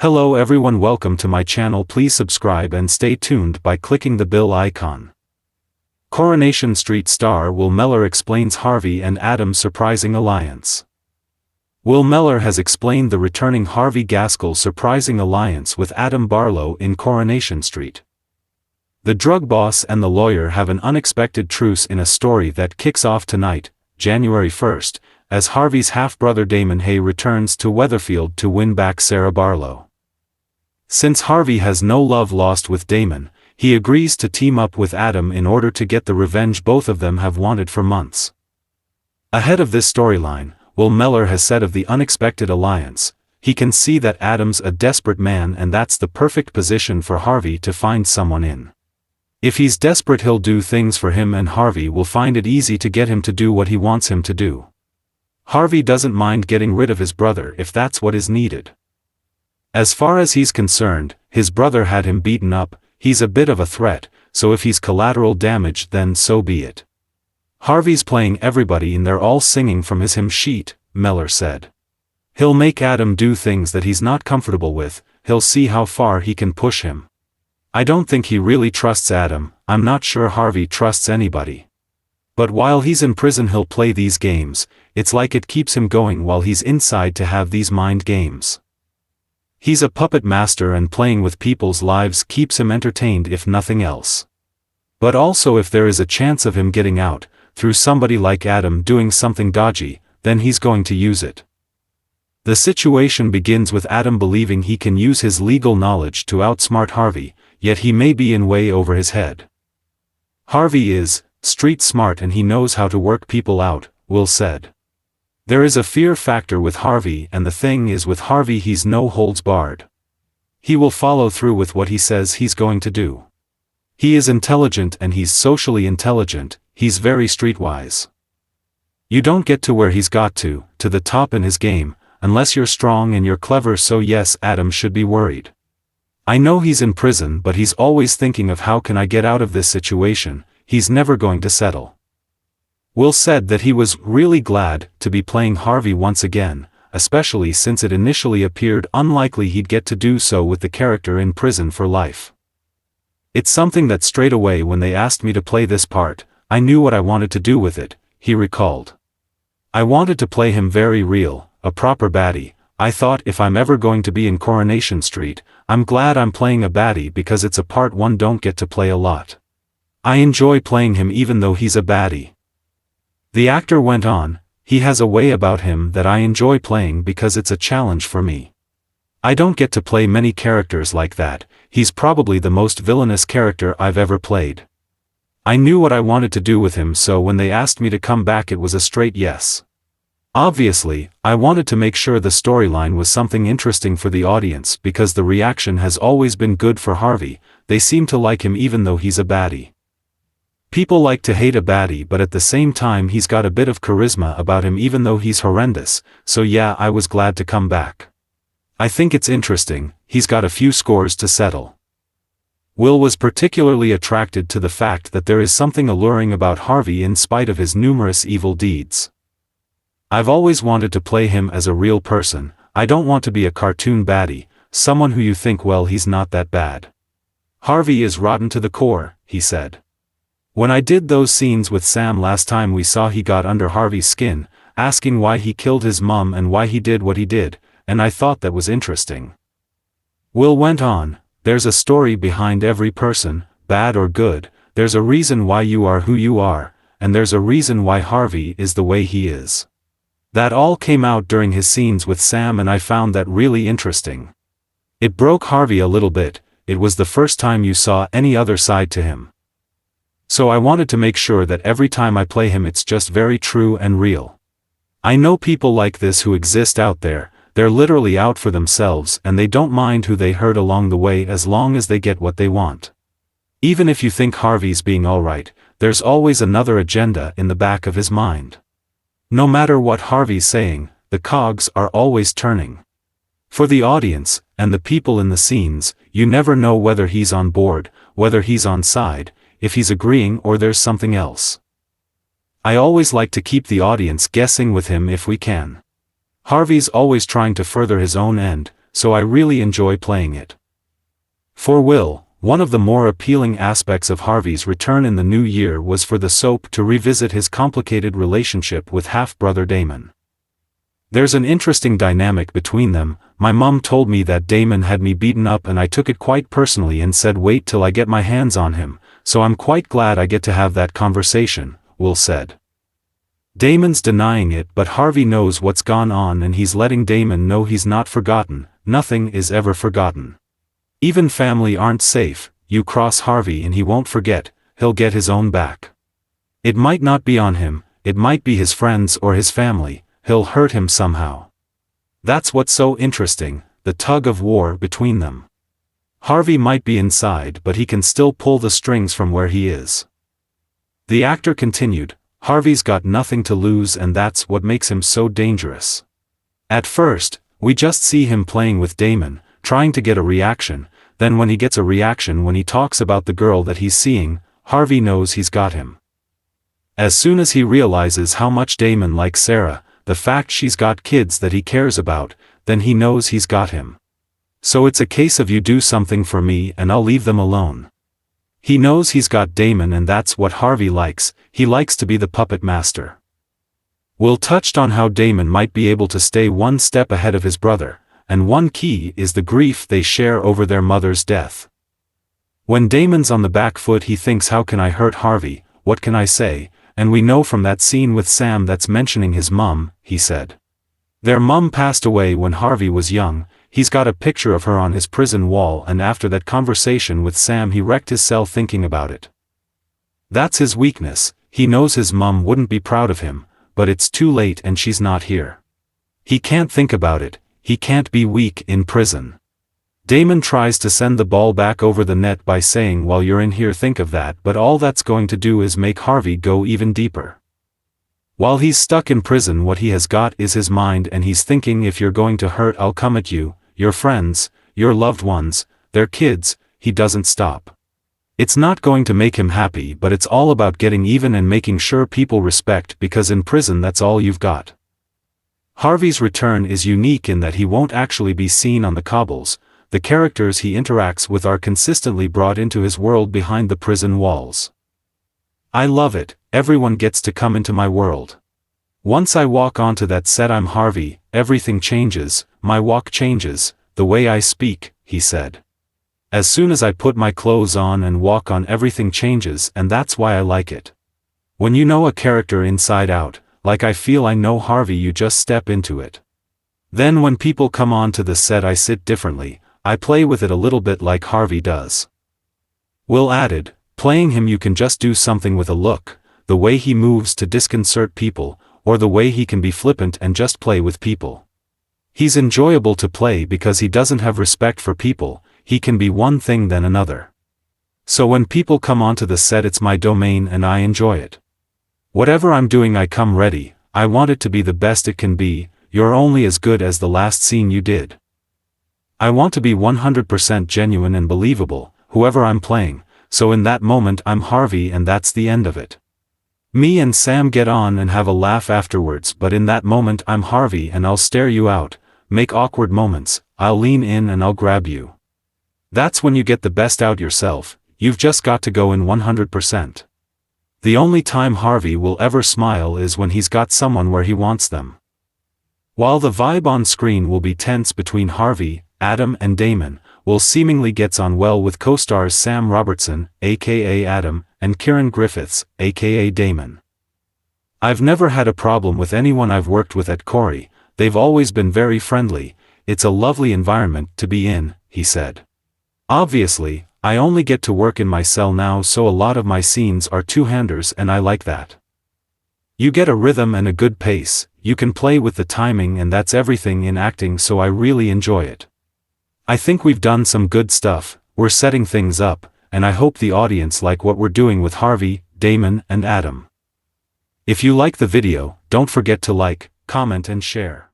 Hello everyone, welcome to my channel. Please subscribe and stay tuned by clicking the bell icon. Coronation Street star Will Mellor explains Harvey and Adam's surprising alliance. Will Mellor has explained the returning Harvey Gaskell's surprising alliance with Adam Barlow in Coronation Street. The drug boss and the lawyer have an unexpected truce in a story that kicks off tonight, January 1st, as Harvey's half-brother Damon Hay returns to Weatherfield to win back Sarah Barlow. Since Harvey has no love lost with Damon, he agrees to team up with Adam in order to get the revenge both of them have wanted for months. Ahead of this storyline, Will Mellor has said of the unexpected alliance, he can see that Adam's a desperate man and that's the perfect position for Harvey to find someone in. If he's desperate, he'll do things for him and Harvey will find it easy to get him to do what he wants him to do. Harvey doesn't mind getting rid of his brother if that's what is needed. As far as he's concerned, his brother had him beaten up, he's a bit of a threat, so if he's collateral damage then so be it. Harvey's playing everybody and they're all singing from his hymn sheet, Mellor said. He'll make Adam do things that he's not comfortable with, he'll see how far he can push him. I don't think he really trusts Adam, I'm not sure Harvey trusts anybody. But while he's in prison he'll play these games, it's like it keeps him going while he's inside to have these mind games. He's a puppet master and playing with people's lives keeps him entertained if nothing else. But also if there is a chance of him getting out, through somebody like Adam doing something dodgy, then he's going to use it. The situation begins with Adam believing he can use his legal knowledge to outsmart Harvey, yet he may be in way over his head. Harvey is street smart and he knows how to work people out, Will said. There is a fear factor with Harvey and the thing is with Harvey he's no holds barred. He will follow through with what he says he's going to do. He is intelligent and he's socially intelligent, he's very streetwise. You don't get to where he's got to the top in his game, unless you're strong and you're clever, so yes, Adam should be worried. I know he's in prison but he's always thinking of how can I get out of this situation, he's never going to settle. Will said that he was really glad to be playing Harvey once again, especially since it initially appeared unlikely he'd get to do so with the character in prison for life. It's something that straight away when they asked me to play this part, I knew what I wanted to do with it, he recalled. I wanted to play him very real, a proper baddie. I thought if I'm ever going to be in Coronation Street, I'm glad I'm playing a baddie because it's a part one don't get to play a lot. I enjoy playing him even though he's a baddie. The actor went on, he has a way about him that I enjoy playing because it's a challenge for me. I don't get to play many characters like that, he's probably the most villainous character I've ever played. I knew what I wanted to do with him, so when they asked me to come back it was a straight yes. Obviously, I wanted to make sure the storyline was something interesting for the audience because the reaction has always been good for Harvey, they seem to like him even though he's a baddie. People like to hate a baddie but at the same time he's got a bit of charisma about him even though he's horrendous, so yeah, I was glad to come back. I think it's interesting, he's got a few scores to settle. Will was particularly attracted to the fact that there is something alluring about Harvey in spite of his numerous evil deeds. I've always wanted to play him as a real person, I don't want to be a cartoon baddie, someone who you think well he's not that bad. Harvey is rotten to the core, he said. When I did those scenes with Sam last time we saw he got under Harvey's skin, asking why he killed his mum and why he did what he did, and I thought that was interesting. Will went on, there's a story behind every person, bad or good, there's a reason why you are who you are, and there's a reason why Harvey is the way he is. That all came out during his scenes with Sam and I found that really interesting. It broke Harvey a little bit, it was the first time you saw any other side to him. So I wanted to make sure that every time I play him it's just very true and real. I know people like this who exist out there, they're literally out for themselves and they don't mind who they hurt along the way as long as they get what they want. Even if you think Harvey's being alright, there's always another agenda in the back of his mind. No matter what Harvey's saying, the cogs are always turning. For the audience, and the people in the scenes, you never know whether he's on board, whether he's on side, if he's agreeing or there's something else. I always like to keep the audience guessing with him if we can. Harvey's always trying to further his own end, so I really enjoy playing it. For Will, one of the more appealing aspects of Harvey's return in the new year was for the soap to revisit his complicated relationship with half-brother Damon. There's an interesting dynamic between them. My mum told me that Damon had me beaten up and I took it quite personally and said wait till I get my hands on him, so I'm quite glad I get to have that conversation, Will said. Damon's denying it, but Harvey knows what's gone on and he's letting Damon know he's not forgotten. Nothing is ever forgotten. Even family aren't safe. You cross Harvey and he won't forget, he'll get his own back. It might not be on him, it might be his friends or his family, he'll hurt him somehow. That's what's so interesting, the tug of war between them. Harvey might be inside but he can still pull the strings from where he is. The actor continued, Harvey's got nothing to lose and that's what makes him so dangerous. At first, we just see him playing with Damon, trying to get a reaction, then when he gets a reaction when he talks about the girl that he's seeing, Harvey knows he's got him. As soon as he realizes how much Damon likes Sarah, the fact she's got kids that he cares about, then he knows he's got him. So it's a case of you do something for me and I'll leave them alone. He knows he's got Damon and that's what Harvey likes, he likes to be the puppet master. Will touched on how Damon might be able to stay one step ahead of his brother, and one key is the grief they share over their mother's death. When Damon's on the back foot he thinks how can I hurt Harvey, what can I say, and we know from that scene with Sam that's mentioning his mum, he said. Their mum passed away when Harvey was young, he's got a picture of her on his prison wall and after that conversation with Sam he wrecked his cell thinking about it. That's his weakness, he knows his mum wouldn't be proud of him, but it's too late and she's not here. He can't think about it. He can't be weak in prison. Damon tries to send the ball back over the net by saying while you're in here think of that, but all that's going to do is make Harvey go even deeper. While he's stuck in prison what he has got is his mind and he's thinking if you're going to hurt I'll come at you, your friends, your loved ones, their kids, he doesn't stop. It's not going to make him happy but it's all about getting even and making sure people respect because in prison that's all you've got. Harvey's return is unique in that he won't actually be seen on the cobbles, the characters he interacts with are consistently brought into his world behind the prison walls. I love it, everyone gets to come into my world. Once I walk onto that set I'm Harvey, everything changes, my walk changes, the way I speak, he said. As soon as I put my clothes on and walk on everything changes and that's why I like it. When you know a character inside out, like I feel I know Harvey you just step into it. Then when people come on to the set I sit differently, I play with it a little bit like Harvey does. Will added, playing him you can just do something with a look, the way he moves to disconcert people, or the way he can be flippant and just play with people. He's enjoyable to play because he doesn't have respect for people, he can be one thing then another. So when people come onto the set it's my domain and I enjoy it. Whatever I'm doing I come ready, I want it to be the best it can be, you're only as good as the last scene you did. I want to be 100% genuine and believable, whoever I'm playing, so in that moment I'm Harvey and that's the end of it. Me and Sam get on and have a laugh afterwards but in that moment I'm Harvey and I'll stare you out, make awkward moments, I'll lean in and I'll grab you. That's when you get the best out yourself, you've just got to go in 100%. The only time Harvey will ever smile is when he's got someone where he wants them. While the vibe on screen will be tense between Harvey, Adam and Damon, Will seemingly gets on well with co-stars Sam Robertson, aka Adam, and Kieran Griffiths, aka Damon. I've never had a problem with anyone I've worked with at Corey, they've always been very friendly, it's a lovely environment to be in, he said. Obviously, I only get to work in my cell now so a lot of my scenes are two-handers and I like that. You get a rhythm and a good pace, you can play with the timing and that's everything in acting so I really enjoy it. I think we've done some good stuff, we're setting things up, and I hope the audience like what we're doing with Harvey, Damon and Adam. If you like the video, don't forget to like, comment and share.